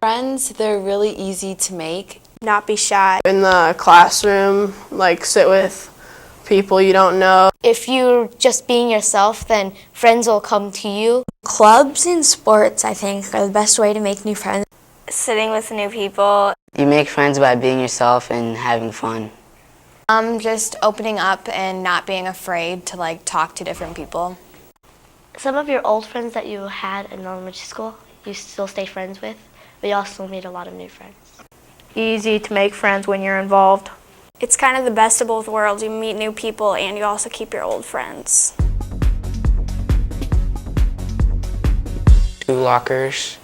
Friends, they're really easy to make. Not be shy. In the classroom, like sit with people you don't know. If you're just being yourself, then friends will come to you. Clubs and sports, I think, are the best way to make new friends. Sitting with new people. You make friends by being yourself and having fun. Just opening up and not being afraid to talk to different people. Some of your old friends that you had in elementary school, you still stay friends with, but you also meet a lot of new friends. Easy to make friends when you're involved. It's kind of the best of both worlds. You meet new people and you also keep your old friends. 2 lockers,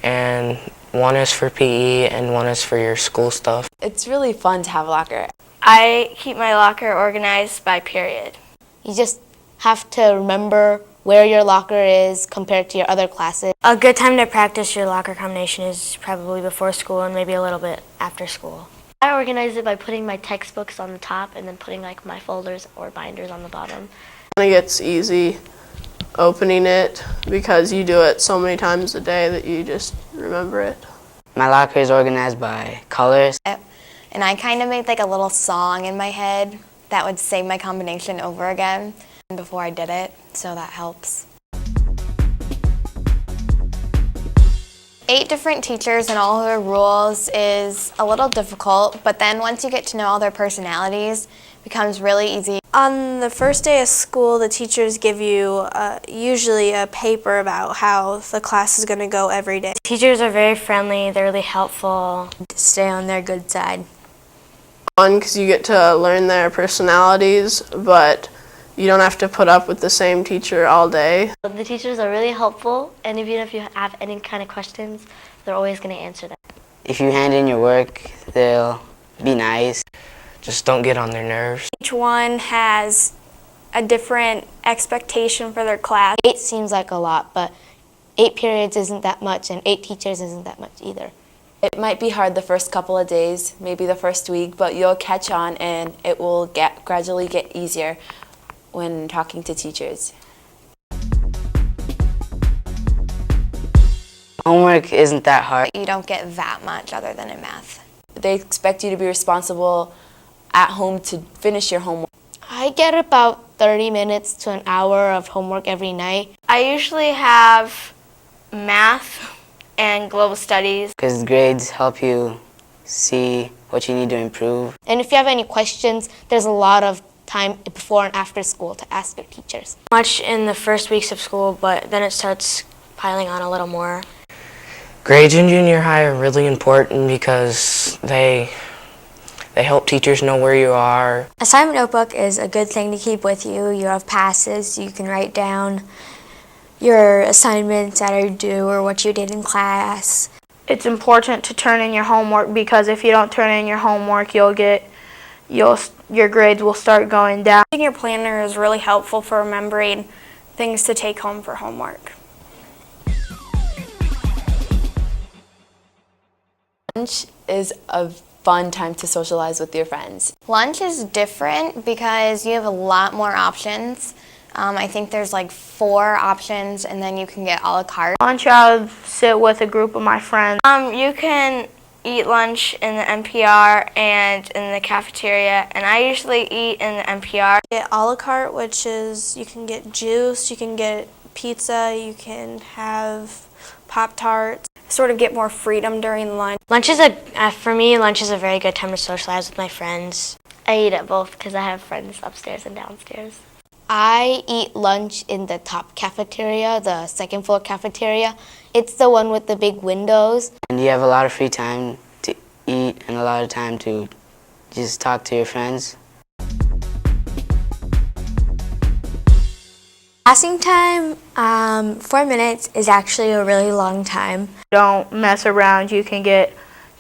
and one is for PE and one is for your school stuff. It's really fun to have a locker. I keep my locker organized by period. You just have to remember where your locker is compared to your other classes. A good time to practice your locker combination is probably before school and maybe a little bit after school. I organize it by putting my textbooks on the top and then putting my folders or binders on the bottom. I think it's easy opening it because you do it so many times a day that you just remember it. My locker is organized by colors. And I kind of made a little song in my head that would say my combination over again before I did it, so that helps. 8 different teachers and all their rules is a little difficult, but then once you get to know all their personalities, it becomes really easy. On the first day of school, the teachers give you usually a paper about how the class is going to go every day. Teachers are very friendly, they're really helpful. Stay on their good side. Fun because you get to learn their personalities, but you don't have to put up with the same teacher all day. The teachers are really helpful, and even if you have any kind of questions, they're always going to answer them. If you hand in your work, they'll be nice. Just don't get on their nerves. Each one has a different expectation for their class. 8 seems like a lot, but 8 periods isn't that much, and 8 teachers isn't that much either. It might be hard the first couple of days, maybe the first week, but you'll catch on and it will gradually get easier when talking to teachers. Homework isn't that hard. You don't get that much other than in math. They expect you to be responsible at home to finish your homework. I get about 30 minutes to an hour of homework every night. I usually have math and global studies. Because grades help you see what you need to improve. And if you have any questions, there's a lot of time before and after school to ask your teachers. Much in the first weeks of school, but then it starts piling on a little more. Grades in junior high are really important because they help teachers know where you are. Assignment notebook is a good thing to keep with you. You have passes, you can write down your assignments that are due or what you did in class. It's important to turn in your homework because if you don't turn in your homework, your grades will start going down. Using your planner is really helpful for remembering things to take home for homework. Lunch is a fun time to socialize with your friends. Lunch is different because you have a lot more options. I think there's 4 options and then you can get a la carte. Lunch, I'll sit with a group of my friends. You can eat lunch in the NPR and in the cafeteria, and I usually eat in the NPR. Get a la carte, which is you can get juice, you can get pizza, you can have Pop-Tarts. Sort of get more freedom during lunch. For me, lunch is a very good time to socialize with my friends. I eat at both because I have friends upstairs and downstairs. I eat lunch in the top cafeteria, the second floor cafeteria. It's the one with the big windows. And you have a lot of free time to eat and a lot of time to just talk to your friends. Passing time, 4 minutes is actually a really long time. Don't mess around. You can get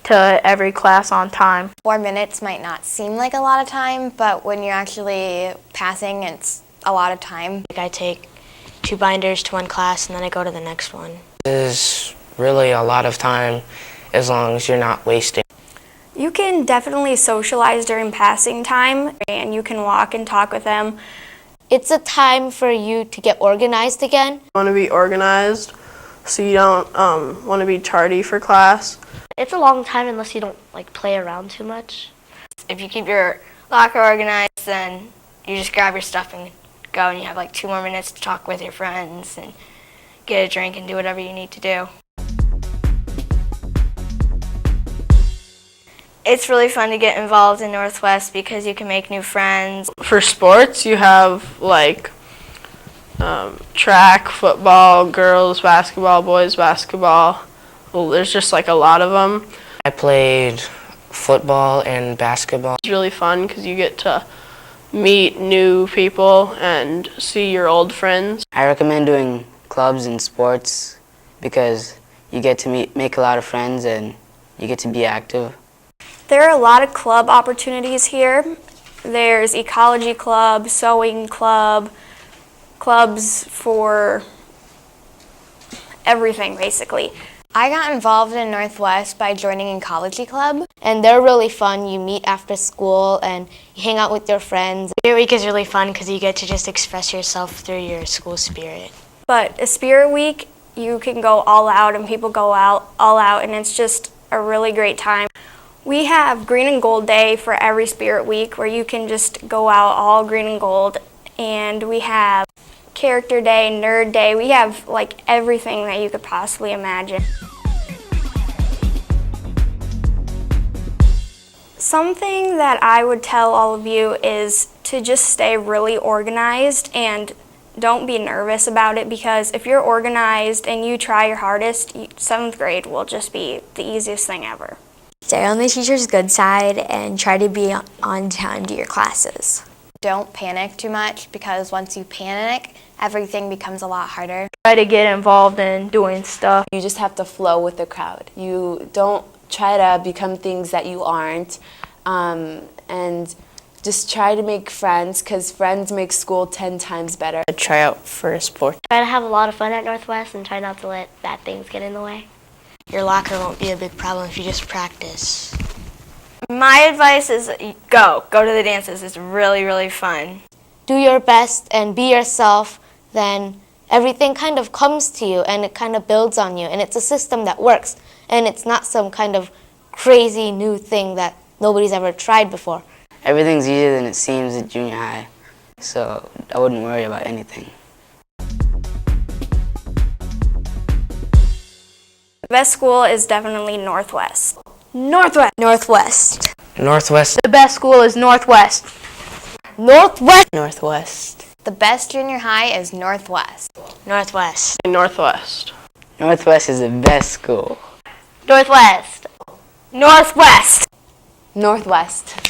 to every class on time. 4 minutes might not seem like a lot of time, but when you're actually passing, it's a lot of time. I take 2 binders to one class and then I go to the next one. It is really a lot of time as long as you're not wasting. You can definitely socialize during passing time, and you can walk and talk with them. It's a time for you to get organized again. I want to be organized so you don't want to be tardy for class. It's a long time unless you don't like play around too much. If you keep your locker organized, then you just grab your stuff and go, and you have like 2 more minutes to talk with your friends and get a drink and do whatever you need to do. It's really fun to get involved in Northwest because you can make new friends. For sports, you have like track, football, girls basketball, boys basketball. Well, there's just like a lot of them. I played football and basketball. It's really fun because you get to meet new people and see your old friends. I recommend doing clubs and sports because you get to make a lot of friends and you get to be active. There are a lot of club opportunities here. There's ecology club, sewing club, clubs for everything basically. I got involved in Northwest by joining Ecology Club. And they're really fun. You meet after school and you hang out with your friends. Spirit Week is really fun because you get to just express yourself through your school spirit. But a Spirit Week, you can go all out and people go out all out, and it's just a really great time. We have Green and Gold Day for every Spirit Week where you can just go out all green and gold. And we have Character Day, Nerd Day. We have like everything that you could possibly imagine. Something that I would tell all of you is to just stay really organized and don't be nervous about it, because if you're organized and you try your hardest, 7th grade will just be the easiest thing ever. Stay on the teacher's good side and try to be on time to your classes. Don't panic too much, because once you panic, everything becomes a lot harder. Try to get involved in doing stuff. You just have to flow with the crowd. You don't try to become things that you aren't, and just try to make friends, because friends make school 10 times better. Try out for a sport. Try to have a lot of fun at Northwest and try not to let bad things get in the way. Your locker won't be a big problem if you just practice. My advice is go to the dances. It's really, really fun. Do your best and be yourself, then everything kind of comes to you and it kind of builds on you. And it's a system that works. And it's not some kind of crazy new thing that nobody's ever tried before. Everything's easier than it seems at junior high, so I wouldn't worry about anything. The best school is definitely Northwest. Northwest. Northwest. The best school is Northwest. Northwest. The best junior high is Northwest. Northwest. Northwest. Northwest is the best school. Northwest. Northwest. Northwest.